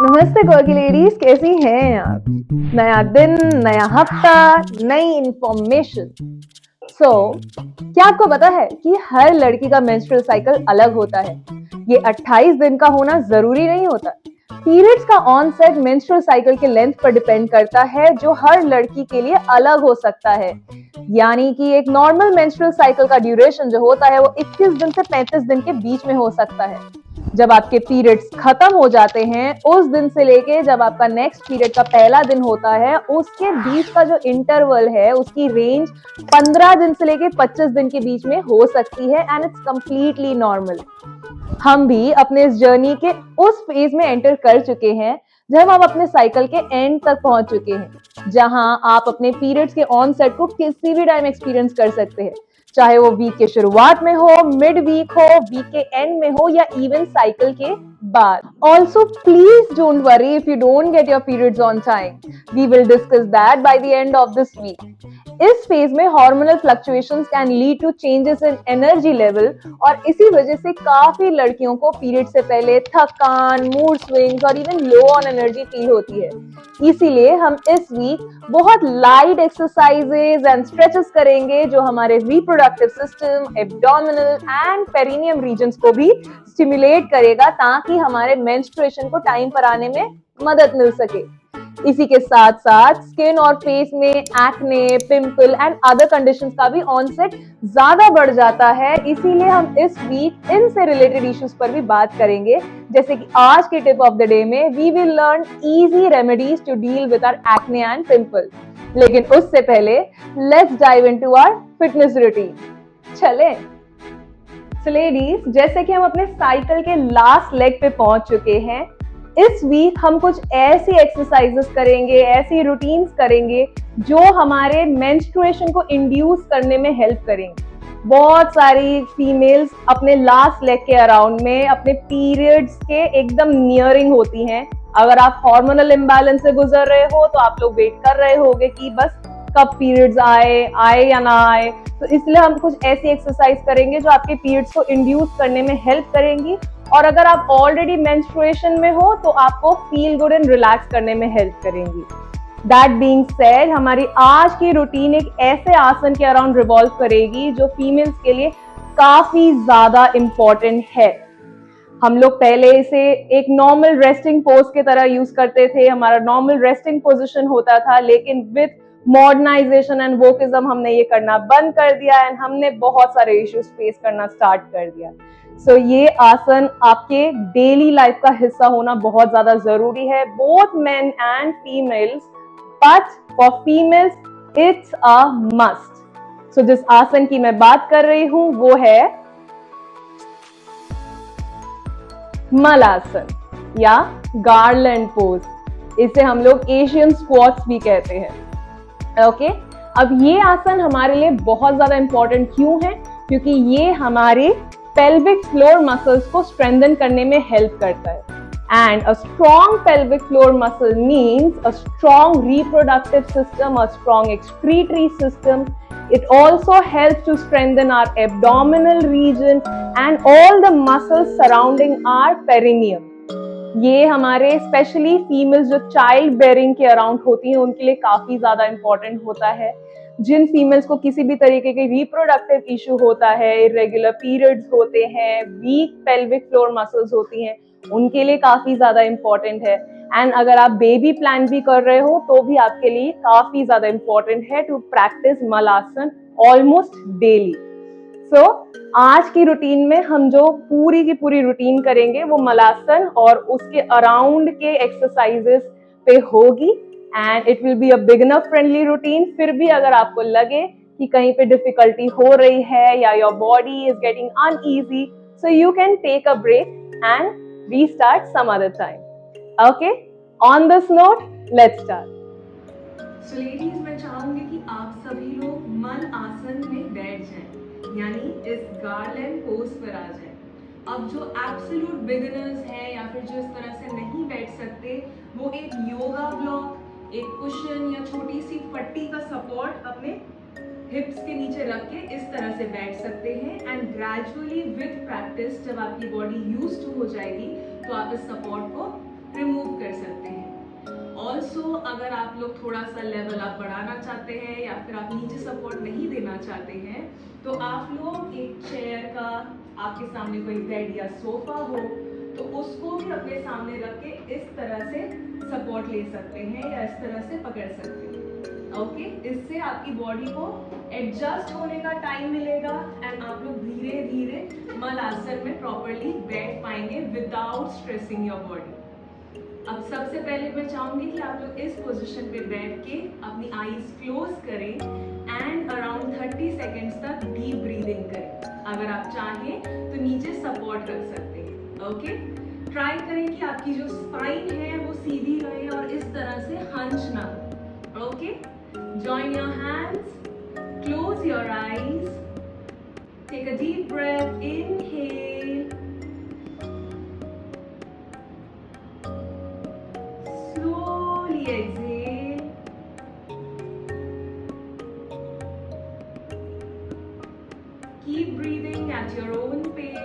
नमस्ते quirky ladies, कैसी हैं आप? नया दिन, नया हफ्ता, नई इंफॉर्मेशन। क्या आपको पता है कि हर लड़की का मेंस्ट्रुअल साइकिल अलग होता है? ये 28 दिन का होना जरूरी नहीं होता। पीरियड्स का ऑनसेट मेंस्ट्रुअल साइकिल के लेंथ पर डिपेंड करता है, जो हर लड़की के लिए अलग हो सकता है। यानी कि एक नॉर्मल मेंस्ट्रुअल साइकिल का ड्यूरेशन जो होता है वो 21 दिन से 35 दिन के बीच में हो सकता है। जब आपके पीरियड्स खत्म हो जाते हैं, उस दिन से लेके जब आपका नेक्स्ट पीरियड का पहला दिन होता है, उसके बीच का जो इंटरवल है उसकी रेंज 15 दिन से लेके 25 दिन के बीच में हो सकती है एंड इट्स कंप्लीटली नॉर्मल। हम भी अपने इस जर्नी के उस फेज में एंटर कर चुके हैं जब हम अपने साइकिल के एंड तक पहुंच चुके हैं, जहां आप अपने पीरियड्स के ऑनसेट को किसी भी टाइम एक्सपीरियंस कर सकते हैं, चाहे वो वीक के शुरुआत में हो, मिड वीक हो, वीक के एंड में हो या इवन साइकिल के बाद। Also please don't worry if you don't get your periods on time. We will discuss that by the end of this week. इस फेज में hormonal fluctuations can lead to changes in energy level और इसी वजह से काफी लड़कियों को period से पहले थकान, मूड स्विंग्स और even low on energy feel होती है। इसीलिए हम इस वीक बहुत लाइट एक्सरसाइजेज एंड स्ट्रेचेस करेंगे जो हमारे reproductive system, abdominal and perineum regions को भी स्टिमुलेट करेगा, ताकि हमारे मेंस्ट्रुएशन को टाइम पर आने में मदद मिल सके। इसी के साथ साथ स्किन और फेस में acne, pimple and other conditions का भी ऑनसेट ज्यादा बढ़ जाता है। इसीलिए हम इस वीक इनसे रिलेटेड इश्यूज पर भी बात करेंगे, जैसे कि आज के टिप ऑफ द डे में we will learn easy remedies to deal with our acne and pimple. लेकिन उससे पहले let's dive into our fitness routine. चलें। सो लेडीज, जैसे कि हम अपने साइकिल के लास्ट लेग पे पहुंच चुके हैं, इस वीक हम कुछ ऐसी एक्सरसाइजेस करेंगे, ऐसी रूटीन्स करेंगे जो हमारे मेंस्ट्रुएशन को इंड्यूस करने में हेल्प करेंगे। बहुत सारी फीमेल्स अपने लास्ट लेग के अराउंड में अपने पीरियड्स के एकदम नियरिंग होती हैं। अगर आप हार्मोनल इम्बैलेंस से गुजर रहे हो तो आप लोग वेट कर रहे होंगे कि बस कब पीरियड्स आए या ना आए। तो इसलिए हम कुछ ऐसी एक्सरसाइज करेंगे जो आपके पीरियड्स को इंड्यूस करने में हेल्प करेंगी, और अगर आप ऑलरेडी मेंस्ट्रुएशन में हो तो आपको फील गुड एंड रिलैक्स करने में हेल्प करेंगी। दैट बीइंग सेड, हमारी आज की रूटीन एक ऐसे आसन के अराउंड रिवॉल्व करेगी जो फीमेल्स के लिए काफी ज्यादा इंपॉर्टेंट है। हम लोग पहले इसे एक नॉर्मल रेस्टिंग पोज की तरह यूज करते थे, हमारा नॉर्मल रेस्टिंग पोजिशन होता था, लेकिन विद मॉडर्नाइजेशन एंड वोकिज्म हमने ये करना बंद कर दिया एंड हमने बहुत सारे इश्यूज फेस करना स्टार्ट कर दिया। सो ये आसन आपके डेली लाइफ का हिस्सा होना बहुत ज्यादा जरूरी है, both men and females, but for females it's a must. So जिस आसन की मैं बात कर रही हूं वो है मलासन या गार्लैंड पोज। इसे हम लोग एशियन स्क्वाट्स भी कहते हैं। ओके, अब ये आसन हमारे लिए बहुत ज्यादा इंपॉर्टेंट क्यों है? क्योंकि ये हमारे पेल्विक फ्लोर मसल्स को स्ट्रेंथन करने में हेल्प करता है। And a strong pelvic floor muscle means a strong reproductive system, a strong excretory system. It also helps to strengthen our abdominal region and all the muscles surrounding our perineum. ये हमारे specially females जो child bearing के around होती हैं उनके लिए काफी ज्यादा इंपॉर्टेंट होता है। जिन फीमेल्स को किसी भी तरीके के रिप्रोडक्टिव इशू होता है, इरेगुलर पीरियड्स होते हैं, वीक पेल्विक फ्लोर मसल्स होती हैं, उनके लिए काफी ज्यादा इंपॉर्टेंट है। एंड अगर आप बेबी प्लान भी कर रहे हो तो भी आपके लिए काफी ज्यादा इंपॉर्टेंट है to practise Malasana almost daily. So आज की रूटीन में हम जो पूरी की पूरी रूटीन करेंगे वो मलासन और उसके अराउंड के एक्सरसाइजेस पे होगी, and it will be a beginner friendly routine. फिर भी अगर आपको लगे कि कहीं पे डिफिकल्टी हो रही है या your body is getting uneasy, so you can take a break and restart some other time. Okay, on this note let's start. So ladies, मैं चाहूंगी कि आप सभी लोग मन आसन में बैठ जाएं, यानी इस गार्लैंड पोज पर आ जाएं। अब जो एब्सोल्यूट बिगिनर्स हैं या फिर जो इस तरह से नहीं बैठ सकते, वो एक योगा ब्लॉक, एक कुशन या छोटी सी पट्टी का सपोर्ट अपने हिप्स के नीचे रख के इस तरह से बैठ सकते हैं। एंड ग्रेजुअली विद प्रैक्टिस जब आपकी बॉडी यूज्ड टू हो जाएगी तो आप इस सपोर्ट को रिमूव कर सकते हैं। ऑल्सो अगर आप लोग थोड़ा सा लेवल अप बढ़ाना चाहते हैं या फिर आप नीचे सपोर्ट नहीं देना चाहते हैं तो आप लोग एक चेयर का, आपके सामने कोई बेड या सोफा हो तो उसको भी अपने सामने रख के इस तरह से सपोर्ट ले सकते हैं या इस तरह से पकड़ सकते हैं। ओके, इससे आपकी बॉडी को एडजस्ट होने का टाइम मिलेगा एंड आप लोग धीरे धीरे मल आसन में प्रॉपरली बैठ पाएंगे विदाउट स्ट्रेसिंग योर बॉडी। अब सबसे पहले मैं चाहूंगी कि आप लोग इस पोजीशन पे बैठ के अपनी आईज क्लोज करें एंड अराउंड 30 सेकेंड्स तक डीप ब्रीदिंग करें। अगर आप चाहें तो नीचे सपोर्ट रख सकते हैं। ओके, ट्राई करें कि आपकी जो स्पाइन है वो सीधी रहे और इस तरह से हंच ना हो। Okay, join your hands, close your eyes, take a deep breath, inhale, slowly exhale, keep breathing at your own pace.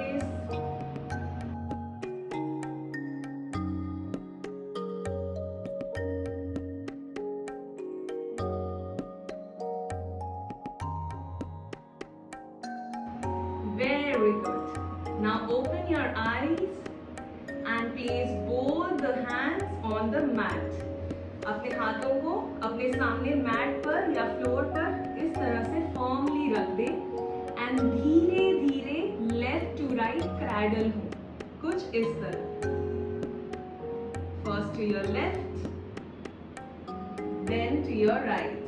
Very good. Now open your eyes and place both the hands on the mat. अपने हाथों को अपने सामने mat पर या floor पर इस तरह से फर्मली रख दे एंड धीरे धीरे लेफ्ट टू राइट क्रैडल हो, कुछ इस तरह। First to your left, then to your right.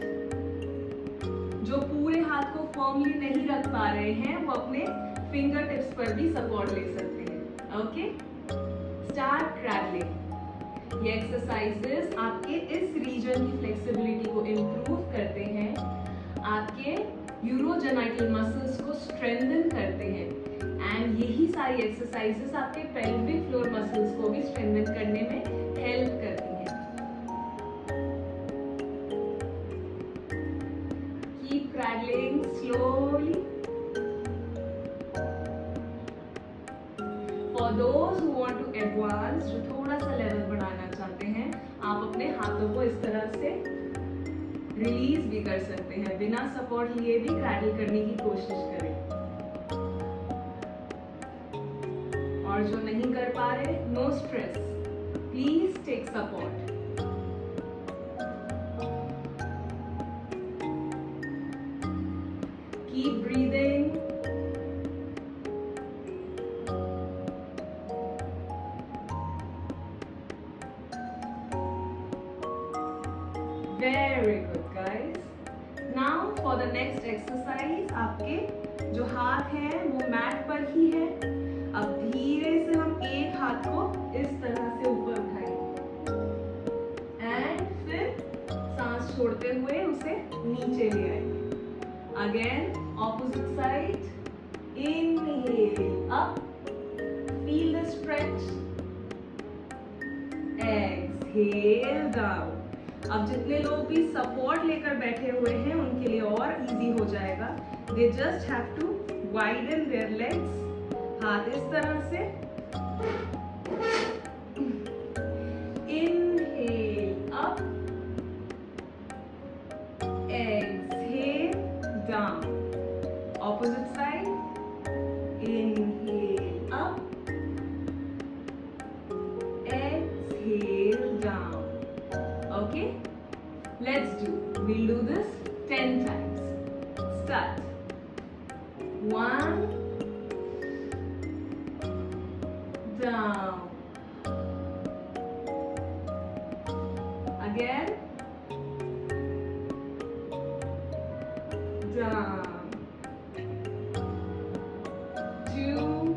जो पूरे हाथ को फर्मली नहीं रख पा रहे हैं वो अपने फिंगर टिप्स पर भी सपोर्ट ले सकते हैं। Okay, start cradling. ये एक्सरसाइजेस आपके इस रीजन की फ्लेक्सिबिलिटी को इम्प्रूव करते हैं, आपके यूरोजेनाइटल मसल्स को स्ट्रेंथन करते हैं एंड यही सारी एक्सरसाइजेस आपके पेल्विक फ्लोर मसल्स को भी स्ट्रेंथन करने में हेल्प करती हैं। Keep cradling slowly. For those who want to advance, जो थोड़ा सा लेवल बढ़ाना चाहते हैं, आप अपने हाथों को इस तरह से रिलीज भी कर सकते हैं, बिना सपोर्ट लिए भी क्रैडल करने की कोशिश करें। और जो नहीं कर पा रहे, no stress, please take support. Keep breathing. Very good guys. Now for the next exercise, आपके जो हाथ हैं वो मैट पर ही है। अब धीरे से हम एक हाथ को इस तरह से ऊपर उठाएंगे एंड फिर सांस छोड़ते हुए उसे नीचे ले आएंगे। Again, opposite side. Inhale up. Feel the stretch. Exhale down. अब जितने लोग भी सपोर्ट लेकर बैठे हुए हैं उनके लिए और इजी हो जाएगा। They just have to widen their legs. हाथ इस तरह से। Inhale up. Exhale down. Opposite side. Inhale up. Exhale down. Okay, let's do. We'll do this 10 times. Start. 1, down. Again. Down. 2,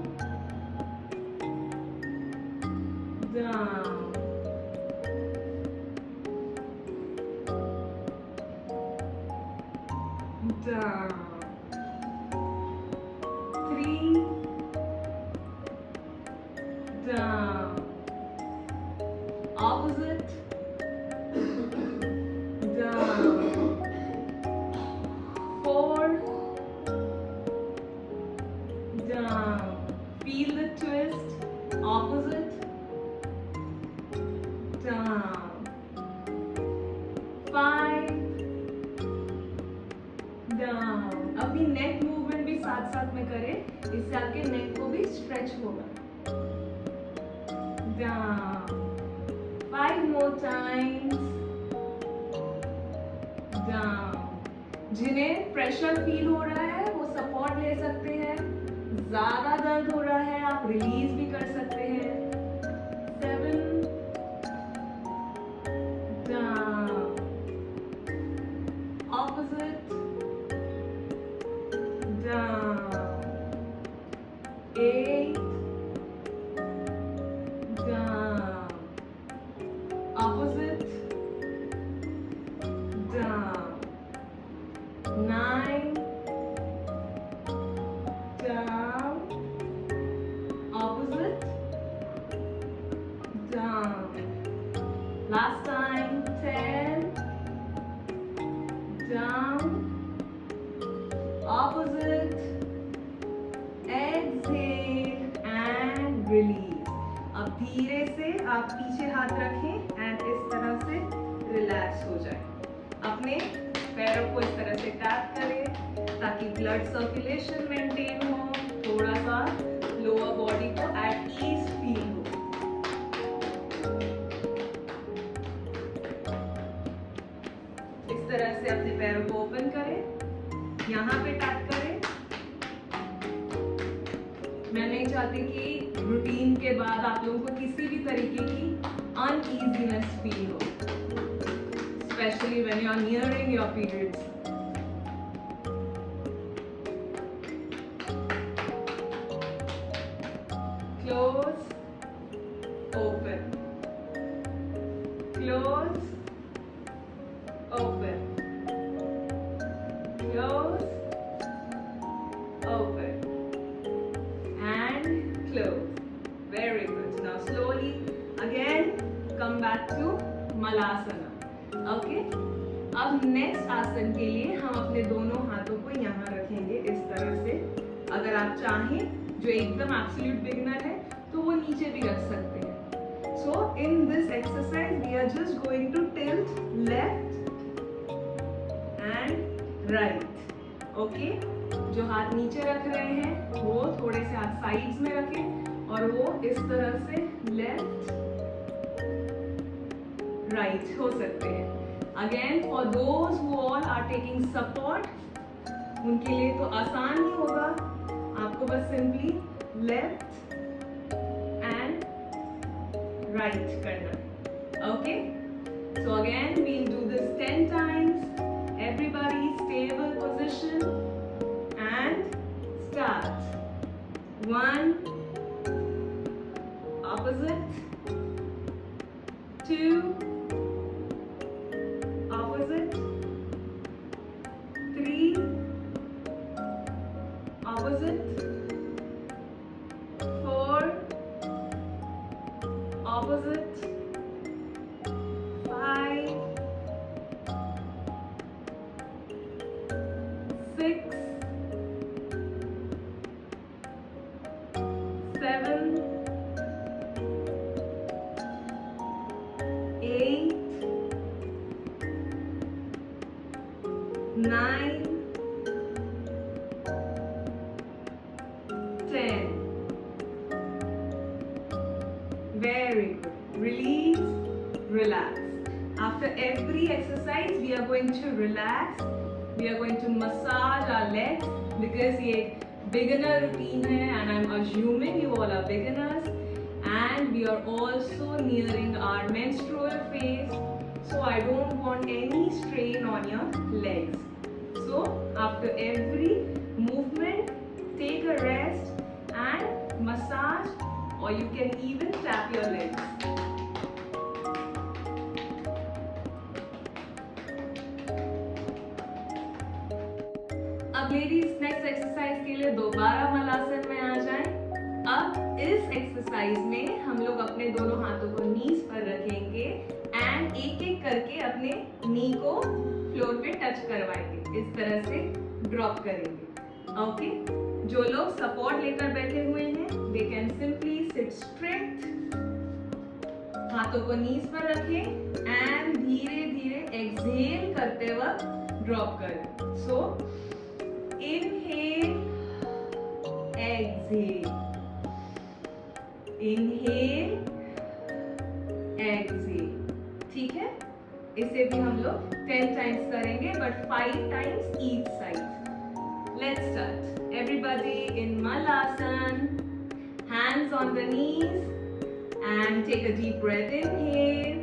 down. Down. 3, down. Opposite. Down. 4, down. Feel the twist. Opposite. down, 5 down. अपनी neck movement भी साथ साथ में करें, इससे आपके नेक को भी स्ट्रेच होगा. Down, 5 more times. Down. जिन्हें प्रेशर फील हो रहा है वो सपोर्ट ले सकते हैं. ज्यादा दर्द हो रहा है आप रिलीज भी कर सकते हैं. 7 down, opposite, down, 8 down, opposite, down, 9 down, opposite, down. Last time, 10 down, opposite, exhale and release. अब धीरे से आप पीछे हाथ रखें एंड इस तरह से रिलैक्स हो जाए. अपने पैरों को इस तरह से टैप करें ताकि ब्लड सर्कुलेशन मेंटेन हो, थोड़ा सा लोअर बॉडी को एट ईज फील हो. इस तरह से अपने पैरों को ओपन करें, यहाँ पे टैप करें. मैं नहीं चाहती कि रूटीन के बाद आप लोगों को किसी भी तरीके की अनईजीनेस फील हो, especially when you are nearing your periods. Close, open, close, open, close, open, and close. Very good. Now slowly again come back to Malasana. Okay. अब नेक्स्ट आसन के लिए हम अपने दोनों हाथों को यहाँ रखेंगे इस तरह से. अगर आप चाहें, जो एकदम एब्सोल्यूट बिगिनर है तो वो नीचे भी रख सकते हैं. So in this exercise we are just going to tilt left and right. Okay. जो हाथ नीचे रख रहे हैं वो थोड़े से हाथ साइड्स में रखें और वो इस तरह से लेफ्ट राइट हो सकते हैं. Again for those who all are taking support, उनके लिए तो आसान ही होगा. आपको बस सिंपली लेफ्ट एंड राइट करना. Okay. So again we'll do this 10 times. Everybody stable position and start. 1 opposite, 2 opposite, 3 opposite, 4 opposite, 5 6 7 8 9 10. Very good. Release, relax. After every exercise, we are going to relax. We are going to massage our legs because ये beginner routine है and I'm assuming you all are beginners. And we are also nearing our menstrual phase, so I don't want any strain on your legs. So after every movement, take a rest and massage, or you can even tap your legs. अब ladies next exercise के लिए दोबारा मलासन में आ जाएं. अब इस exercise में हम लोग अपने दोनों हाथों को नीज पर रखेंगे एंड एक एक करके अपने नी को फ्लोर पे टच करवाएंगे. इस तरह से ड्रॉप करेंगे. ओके. जो लोग सपोर्ट लेकर बैठे हुए हैं, they can simply seat straight. हाथों को नीज पर रखें एंड धीरे धीरे एक्सहेल करते वक्त ड्रॉप करें। सो इनहेल, एक्सहेल, इनहेल, एक्सहेल। ठीक है, इसे भी हम लोग 10 टाइम्स करेंगे, but 5 times each side. Let's start. Everybody in malasana, hands on the knees and take a deep breath in here.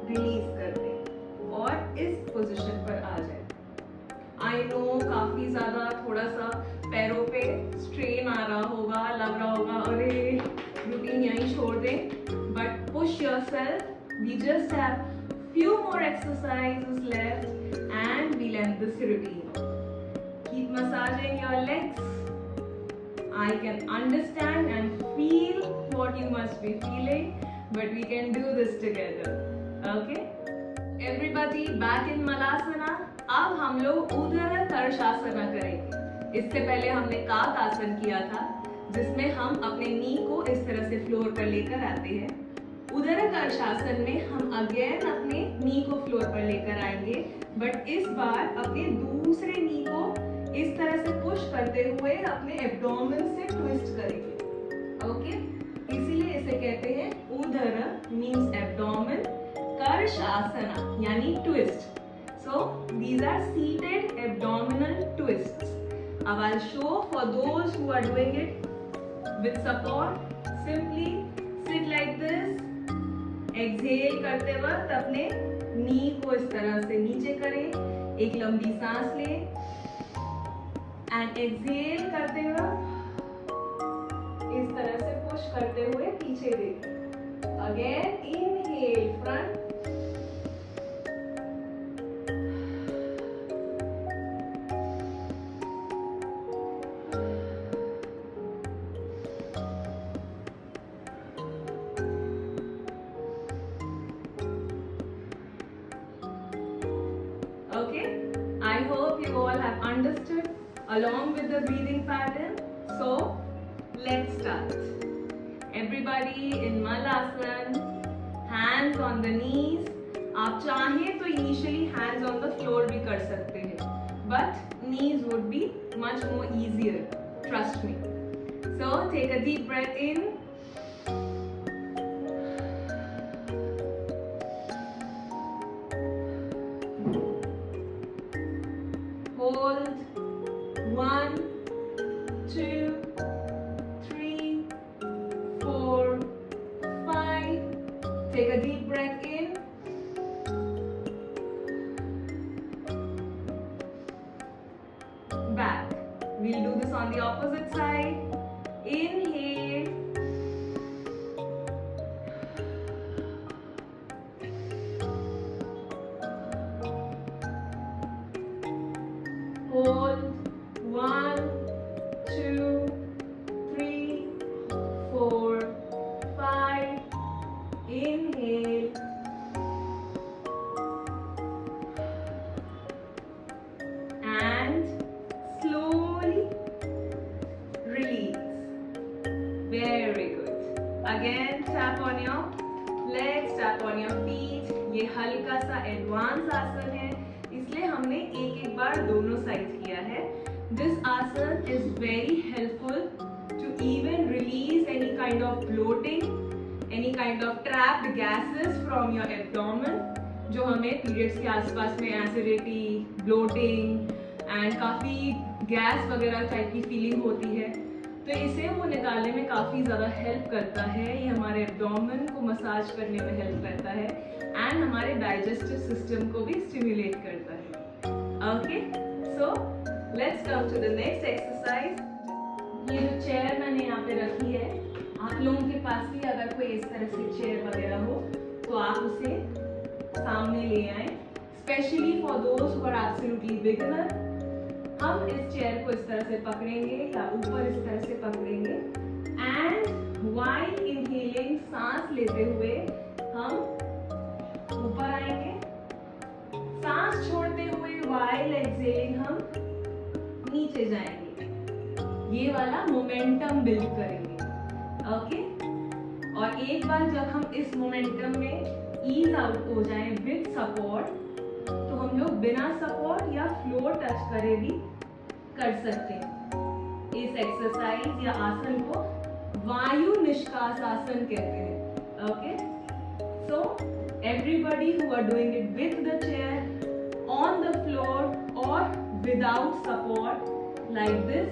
Release कर दें और इस पोजीशन पर आ जाए। आई नो काफी ज्यादा थोड़ा सा पैरों पे स्ट्रेन आ रहा होगा, लग रहा होगा अरे रूटीन यहीं छोड़ दें, but push yourself. We just have few more exercises left and we'll end this routine. Keep massaging your legs. I can understand and feel what you must be feeling, but we can do this together. Okay? Everybody back in Malasana. अब हम लोग उदर कर्षासना करेंगे। इससे पहले हमने काक आसन किया था, जिसमें हम अपने नी को इस तरह से फ्लोर पर लेकर आते हैं। उदर कर्षासन में हम अगेन अपने नी को फ्लोर पर लेकर आएंगे, बट इस बार अपने दूसरे नी को इस तरह से पुश करते हुए अपने एब्डोमेन से ट्विस्ट करेंगे। ओके, इसीलिए इसे कहते हैं उदर मींस एब्डोमेन, कर्षासना यानी twist. So these are seated abdominal twists. Now I'll show for those who are doing it with support. Simply sit like this. Exhale करते वक्त अपने नी को इस तरह से नीचे करें, एक लंबी सांस लें and exhale करते वक्त इस तरह से पुश करते हुए पीछे देखें। Again inhale front. Okay, I hope you all have understood along with the breathing pattern. So let's start. Everybody in Malasana, hands on the knees. आप चाहें तो initially hands on the floor भी कर सकते हैं, but knees would be much more easier. Trust me. So take a deep breath in. Hold 1, 2, 3, 4, 5. Take a deep breath in. Back. We'll do this on the opposite side. Inhale. Hold 1, 2, 3, 4, 5. Inhale. And slowly release. Very good. Again tap on your legs, tap on your feet. ये हल्का सा advance आसन है, इसलिए हमने एक बार दोनों side किया है। This आसन is very helpful to even release any kind of bloating, any kind of trapped gases from your abdomen, जो हमें पीरियड्स के आसपास में एसिडिटी, ब्लोटिंग एंड काफ़ी गैस वगैरह टाइप की फीलिंग होती है। तो इसे वो निकालने में काफ़ी ज़्यादा हेल्प करता है। ये हमारे एब्डोमेन को मसाज करने में हेल्प करता है एंड हमारे डाइजेस्टिव सिस्टम को भी स्टिमुलेट करता है। Okay, so let's come to the next exercise. ये जो चेयर मैंने यहाँ पे रखी है, आप लोगों के पास भी अगर कोई इस तरह से चेयर वगैरह हो तो आप उसे सामने ले आए, specially for those who are absolutely beginner. हम इस चेयर को इस तरह से पकड़ेंगे या ऊपर इस तरह से पकड़ेंगे एंड व्हाइल इनहेलिंग, सांस लेते हुए हम ऊपर आएंगे, सांस छोड़ते हुए व्हाइल एक्सहेलिंग हम नीचे जाएंगे। ये वाला मोमेंटम बिल्ड करेंगे। ओके, और एक बार जब हम इस मोमेंटम में ईज आउट हो जाएं विद सपोर्ट, तो हम लोग बिना सपोर्ट या फ्लोर टच करे भी कर सकते हैं। इस एक्सरसाइज या आसन को वायु निष्कास आसन कहते हैं। Okay, so everybody who are doing it with the chair, on the floor और without support like this,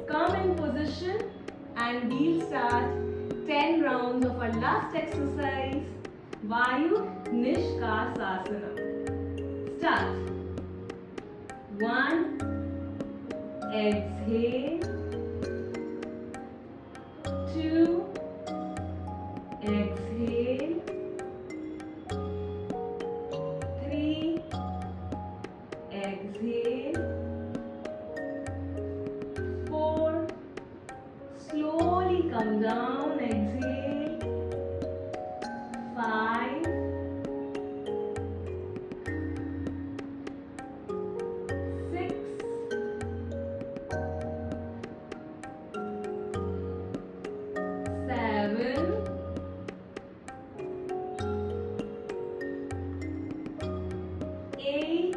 come in position and we'll start 10 rounds of our last exercise, Vayu Nishkasasana. Start. 1, exhale. 2, exhale. 3, exhale. 4, slowly come down, exhale. 5, 6, 7, 8,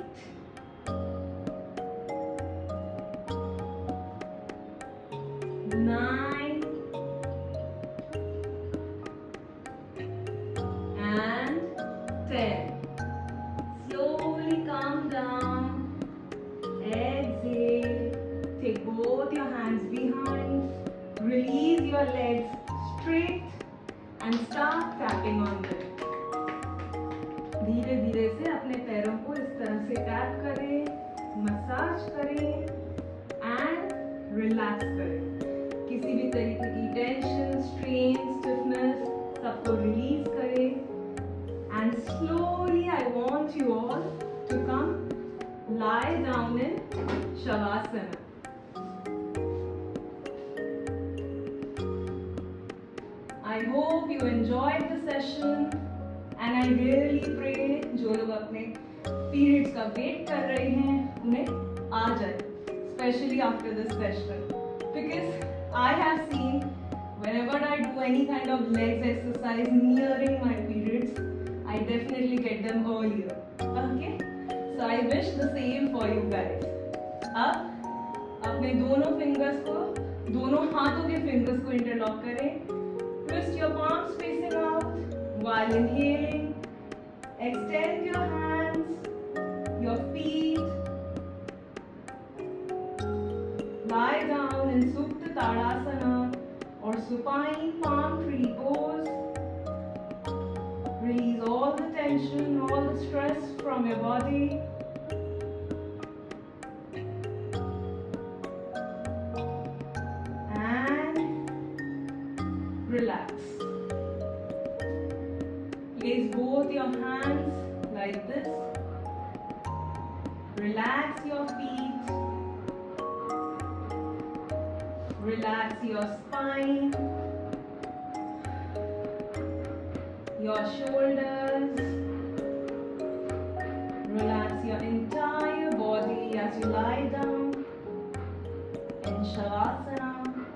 9 and 10. Slowly come down. Exhale. Take both your hands behind. Release your legs straight and start tapping on them. धीरे धीरे से अपने पैरों को इस तरह से tap करें, मसाज करें एंड रिलैक्स करें। किसी भी तरीके की टेंशन, स्ट्रेन, स्टिफनेस सबको रिलीज करें and slowly I want you all to come lie down in Shavasana. I hope you enjoyed the session and I really pray जो लोग अपने periods का wait कर रहे हैं उन्हें आ जाए, especially after this session, because I have seen whenever I do any kind of legs exercise nearing my periods, I definitely get them earlier. Okay, so I wish the same for you guys. अब अपने दोनों fingers को, दोनों हाथों के fingers को interlock करें. Twist your palms facing out while inhaling. Extend your hands, your feet. Lie down in Supta Tadasana or supine palm tree pose. Release all the tension, all the stress from your body. And relax. Place both your hands like this. Relax your feet. Relax your spine. Your shoulders. Relax your entire body as you lie down in Shavasana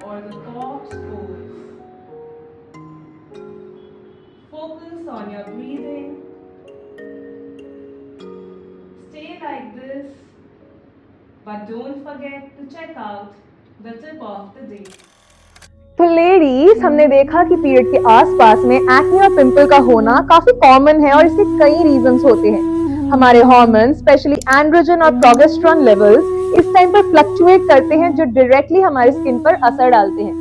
or the corpse pose. Focus on your breathing. Stay like this, but don't forget to check out the tip of the day. तो ladies, हमने देखा कि period के आसपास में acne और pimple का होना काफी कॉमन है और इसके कई रीजंस होते हैं। हमारे हार्मोन्स, स्पेशली एंड्रोजन और प्रोजेस्टेरोन लेवल्स इस टाइम पर फ्लक्चुएट करते हैं जो डायरेक्टली हमारे स्किन पर असर डालते हैं।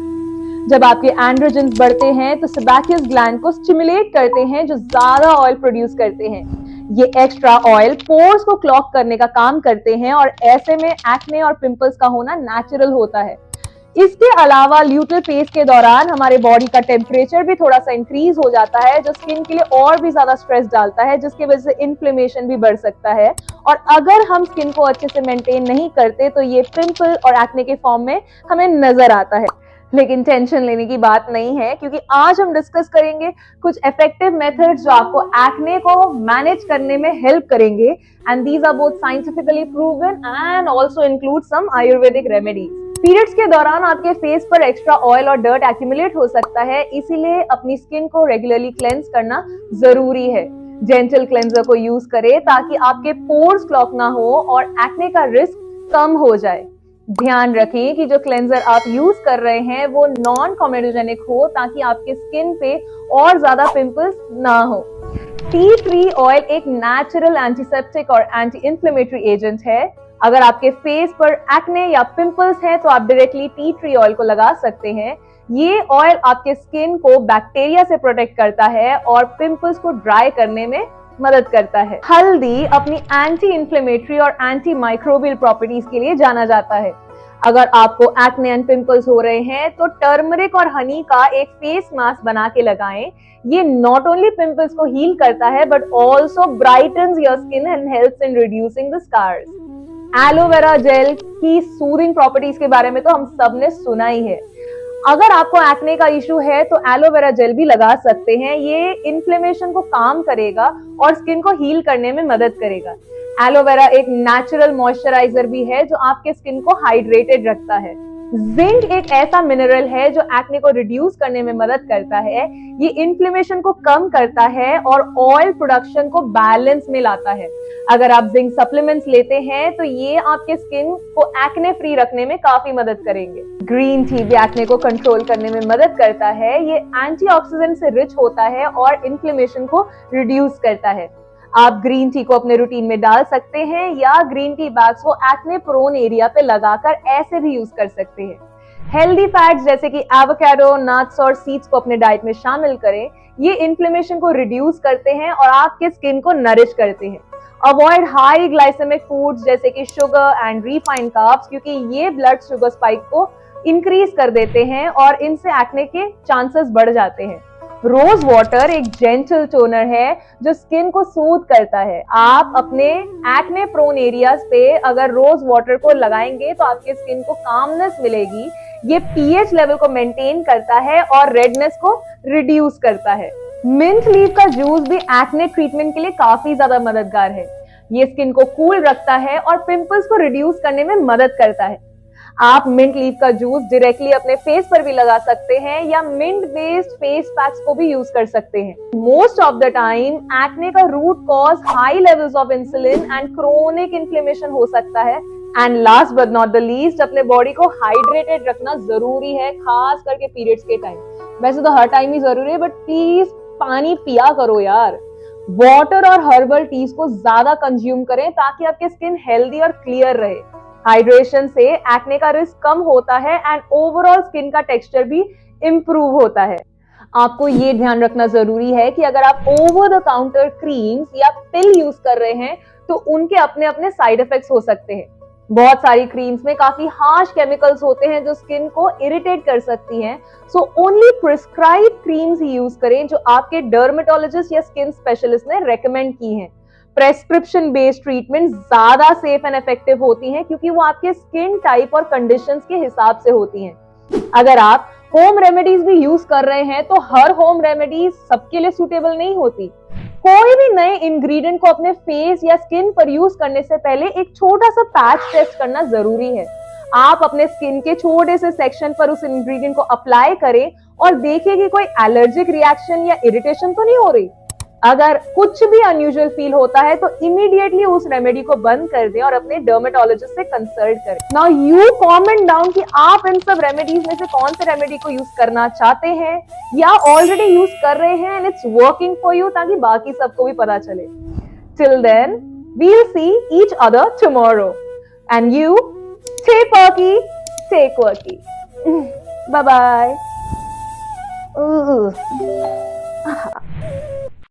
जब आपके एंड्रोजन्स बढ़ते हैं तो सेबैसियस ग्लैंड को स्टिमुलेट करते हैं जो ज्यादा ऑयल प्रोड्यूस करते हैं। ये एक्स्ट्रा ऑयल पोर्स को क्लॉग करने का काम करते हैं और ऐसे में एक्ने और पिंपल्स का होना नेचुरल होता है। इसके अलावा ल्यूटल फेज के दौरान हमारे बॉडी का टेम्परेचर भी थोड़ा सा इंक्रीज हो जाता है जो स्किन के लिए और भी ज्यादा स्ट्रेस डालता है, जिसकी वजह से इन्फ्लेमेशन भी बढ़ सकता है। और अगर हम स्किन को अच्छे से मेंटेन नहीं करते तो ये पिंपल और एक्ने के फॉर्म में हमें नजर आता है। लेकिन टेंशन लेने की बात नहीं है, क्योंकि आज हम डिस्कस करेंगे कुछ इफेक्टिव मेथड्स जो आपको एक्ने को मैनेज करने में हेल्प करेंगे, and these are both scientifically proven and also include some ayurvedic remedies. Periods के दौरान आपके फेस पर एक्स्ट्रा ऑयल और डर्ट एक्यूमुलेट हो सकता है, इसीलिए अपनी स्किन को रेगुलरली क्लेंस करना जरूरी है। जेंटल क्लेंजर को यूज करें ताकि आपके पोर्स क्लॉग ना हो और एक्ने का रिस्क कम हो जाए। ध्यान रखें कि जो क्लेंजर आप यूज कर रहे हैं वो नॉन कॉमेडोजेनिक हो ताकि आपके स्किन पे और ज्यादा पिंपल्स ना हो। टी ट्री ऑयल एक नेचुरल एंटीसेप्टिक और एंटी इंफ्लेमेटरी एजेंट है। अगर आपके फेस पर एक्ने या पिंपल्स है तो आप डायरेक्टली टी ट्री ऑयल को लगा सकते हैं। ये ऑयल आपके स्किन को बैक्टीरिया से प्रोटेक्ट करता है और पिंपल्स को ड्राई करने में मदद करता है। हल्दी अपनी एंटी इंफ्लेमेटरी और एंटी माइक्रोबियल प्रॉपर्टीज के लिए जाना जाता है। अगर आपको एक्ने एंड पिंपल्स हो रहे हैं तो टर्मरिक और हनी का एक फेस मास्क बना के लगाएं। ये नॉट ओनली पिंपल्स को हील करता है but also brightens your skin and helps in reducing the scars. Aloe vera gel की सूदिंग प्रॉपर्टीज के बारे में तो हम सबने सुना ही है। अगर आपको एक्ने का इशू है तो एलोवेरा जेल भी लगा सकते हैं। ये इन्फ्लेमेशन को काम करेगा और स्किन को हील करने में मदद करेगा। एलोवेरा एक नेचुरल मॉइस्चराइजर भी है जो आपके स्किन को हाइड्रेटेड रखता है। जिंक एक ऐसा मिनरल है जो एक्ने को रिड्यूस करने में मदद करता है। ये इन्फ्लेमेशन को कम करता है और ऑयल प्रोडक्शन को बैलेंस में लाता है। अगर आप जिंक सप्लीमेंट्स लेते हैं तो ये आपके स्किन को एक्ने फ्री रखने में काफी मदद करेंगे। ग्रीन टी भी एक्ने को कंट्रोल करने में मदद करता है। ये एंटीऑक्सीडेंट से रिच होता है और इन्फ्लेमेशन को रिड्यूस करता है। आप ग्रीन टी को अपने रूटीन में डाल सकते हैं या ग्रीन टी बैग्स को एक्ने प्रोन एरिया पे लगाकर ऐसे भी यूज कर सकते हैं। हेल्दी फैट्स जैसे कि एवोकाडो, नट्स और सीड्स को अपने डाइट में शामिल करें। ये इन्फ्लेमेशन को रिड्यूस करते हैं और आपके स्किन को नरिश करते हैं। अवॉइड हाई ग्लाइसेमिक फूड्स जैसे कि शुगर एंड रिफाइंड कार्ब्स, क्योंकि ये ब्लड शुगर स्पाइक को इंक्रीज कर देते हैं और इनसे एक्ने के चांसेस बढ़ जाते हैं। रोज वाटर एक जेंटल टोनर है जो स्किन को सूद करता है। आप अपने एक्ने प्रोन एरियाज पे अगर रोज वाटर को लगाएंगे तो आपके स्किन को कामनेस मिलेगी। ये पीएच लेवल को मेंटेन करता है और रेडनेस को रिड्यूस करता है। मिंट लीफ का जूस भी एक्ने ट्रीटमेंट के लिए काफी ज्यादा मददगार है। ये स्किन को कूल रखता है और पिंपल्स को रिड्यूस करने में मदद करता है। आप मिंट लीफ का जूस डायरेक्टली अपने फेस पर भी लगा सकते हैं या मिंट बेस्ड फेस पैक्स को भी यूज कर सकते हैं। Most of the time acne का root cause high levels of insulin and chronic inflammation हो सकता है। And last but not the least, अपने बॉडी को हाइड्रेटेड रखना जरूरी है, खास करके पीरियड्स के टाइम। वैसे तो हर टाइम ही जरूरी है बट प्लीज पानी पिया करो यार। वाटर और हर्बल टीज को ज्यादा कंज्यूम करें ताकि आपकी स्किन हेल्दी और क्लियर रहे। हाइड्रेशन से एक्ने का रिस्क कम होता है एंड ओवरऑल स्किन का टेक्सचर भी इंप्रूव होता है। आपको ये ध्यान रखना जरूरी है कि अगर आप ओवर द काउंटर क्रीम्स या पिल यूज कर रहे हैं तो उनके अपने अपने साइड इफेक्ट्स हो सकते हैं। बहुत सारी क्रीम्स में काफी हार्श केमिकल्स होते हैं जो स्किन को इरिटेट कर सकती हैं। सो ओनली प्रिस्क्राइब क्रीम्स ही यूज करें जो आपके डर्मेटोलॉजिस्ट या स्किन स्पेशलिस्ट ने रेकमेंड की हैं। प्रेस्क्रिप्शन बेस्ड ट्रीटमेंट ज्यादा सेफ एंड इफेक्टिव होती हैं क्योंकि वो आपके स्किन टाइप और कंडीशंस के हिसाब से होती हैं। अगर आप होम रेमेडीज भी यूज कर रहे हैं तो हर होम रेमेडीज सबके लिए सूटेबल नहीं होती। कोई भी नए इंग्रेडिएंट को अपने फेस या स्किन पर यूज करने से पहले एक छोटा सा पैच टेस्ट करना जरूरी है। आप अपने स्किन के छोटे से सेक्शन पर उस इंग्रेडिएंट को अप्लाई करें और देखिए कि कोई एलर्जिक रिएक्शन या इरिटेशन तो नहीं हो रही। अगर कुछ भी अनयूजुअल फील होता है तो इमीडिएटली उस रेमेडी को बंद कर दें और अपने डर्मेटोलॉजिस्ट से कंसल्ट करें। नाउ यू कमेंट डाउन कि आप इन सब रेमेडीज में से कौन से रेमेडी को यूज करना चाहते हैं या ऑलरेडी यूज कर रहे हैं and it's working for you, ताकि बाकी सबको भी पता चले। Till then we'll see each other tomorrow and you Stay perky, stay quirky. Bye bye.